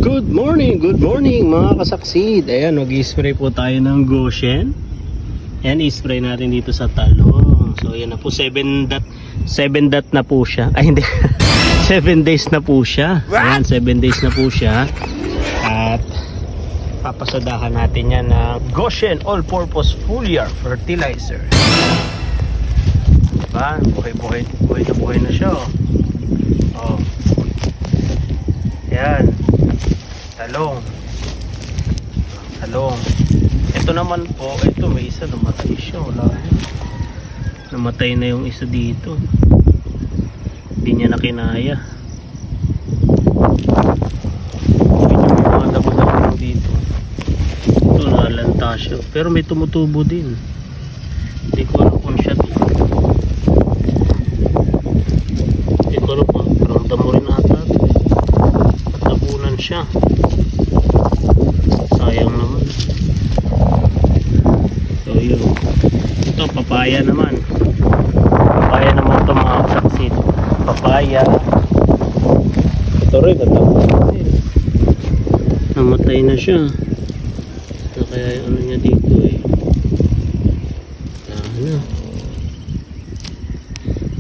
Good morning mga kasaksid. Ayan, mag-i-spray po tayo ng Goshen. Ayan, i-spray natin dito sa talong. So ayan na po, 7 dot na po siya. Ay hindi, 7 days na po siya. Ayan, 7 days na po siya. At papasadahan natin yan ng Goshen All-Purpose Foliar Fertilizer. Diba? Buhay na siya. Oh. Ayan. Talong. Ito naman po, ito may isa namatay siya. Wala. Namatay na yung isa dito. Hindi niya na kinaya. Medyo may mga dabo-dabo dito. Ito nalanta siya. Pero may tumutubo din. Hindi ko alam kung siya to. Hindi ko alam kung ramdam mo rin ata ito. At nabunan siya. Sayang naman. So yun. Ito papaya naman. Papaya naman ito mga kasaksid. Papaya. Ito rin. Namatay na siya. Ano kaya yung ano niya dito eh. Ano.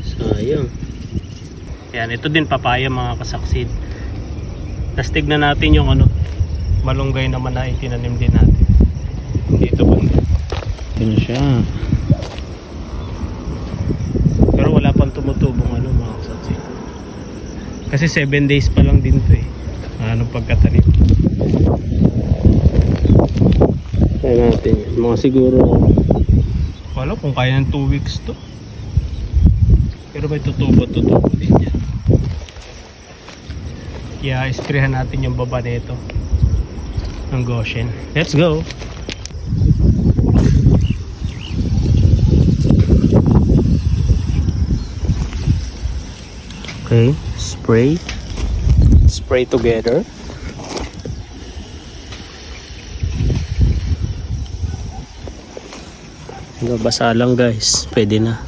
Sayang. Yan. Ito din papaya mga kasaksid. Tapos tignan natin yung ano. Malunggay naman na itinanim din natin dito ba? Yun siya, pero wala pang tumutubong ano mga kasaksid kasi 7 days pa lang din to eh. Anong pagkatanim kaya natin yun. Mga siguro wala kung kaya ng 2 weeks to, pero may tutubo din yan. Kaya isprehan natin yung baba nito ng Goshen. Let's go. Okay, spray together. Basa lang guys, pwede na.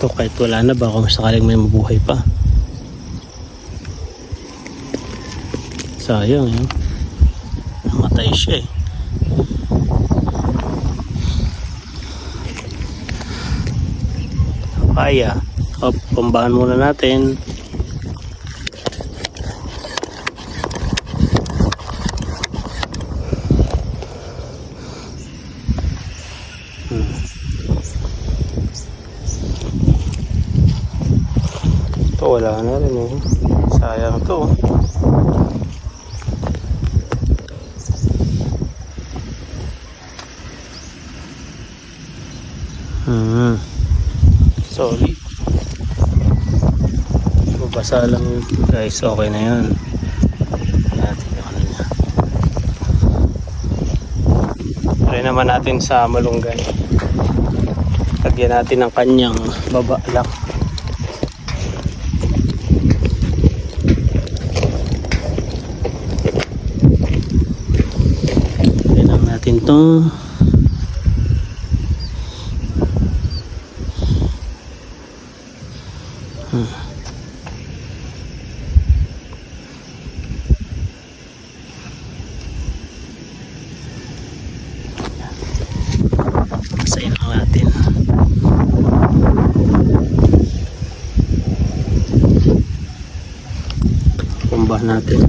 Ito kahit wala na, baka sakaling may mabuhay pa. Sayang yun. Namatay siya eh. Papaya. Pambahan muna natin. Ito wala na rin eh. Sayang to. Sorry. Mabasa lang guys. Okay na yun. Natin yung ano niya. Try naman natin sa malunggay. Lagyan natin ng kanyang baba lang. Natin to. Pasayin lang natin. Kumbah natin.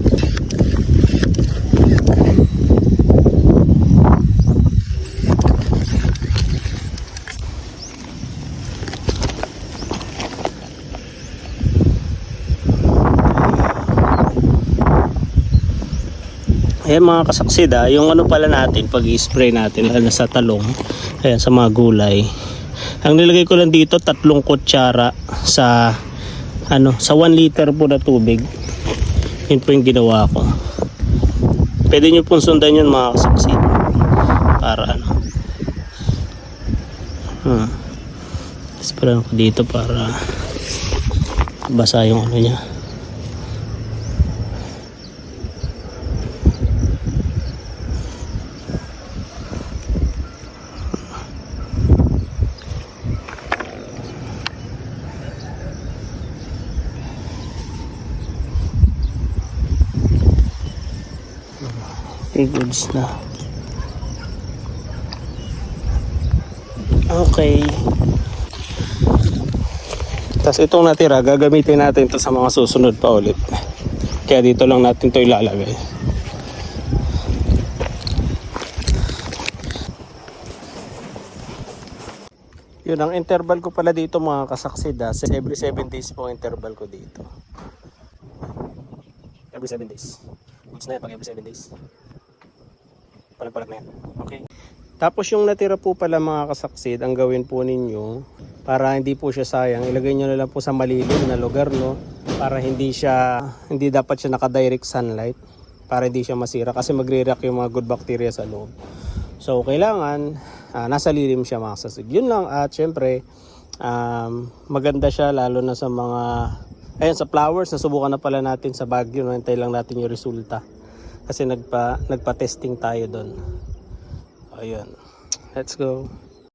Ayan mga kasaksid yung ano pala natin pag i-spray natin lalo na sa talong, ayan sa mga gulay. Ang nilagay ko lang dito 3 kutsara sa sa 1 liter po na tubig. Yun po yung ginawa ko. Pwede nyo pong sundan yun mga kasaksid para spray ko dito para basa yung niya. Okay, goods na. Okay. Tapos itong natira, gagamitin natin ito sa mga susunod pa ulit. Kaya dito lang natin ito ilalagay. Yun, ang interval ko pala dito mga kasaksid. Every 7 days po ang interval ko dito. Every 7 days. Goods na yan pag every 7 days. Palag-palag na yan. Okay. Tapos yung natira po pala mga kasaksid, ang gawin po ninyo para hindi po siya sayang, ilagay nyo na lang po sa malilim na lugar, no? Para hindi dapat siya naka-direct sunlight para hindi siya masira kasi magre-react yung mga good bacteria sa loob. So kailangan nasa lilim siya mga kasaksid. Yun lang, at syempre maganda siya lalo na sa mga sa flowers. Nasubukan na pala natin sa Baguio, no? Hintay lang natin yung resulta. Kasi nagpa-testing tayo doon. Ayun. Let's go.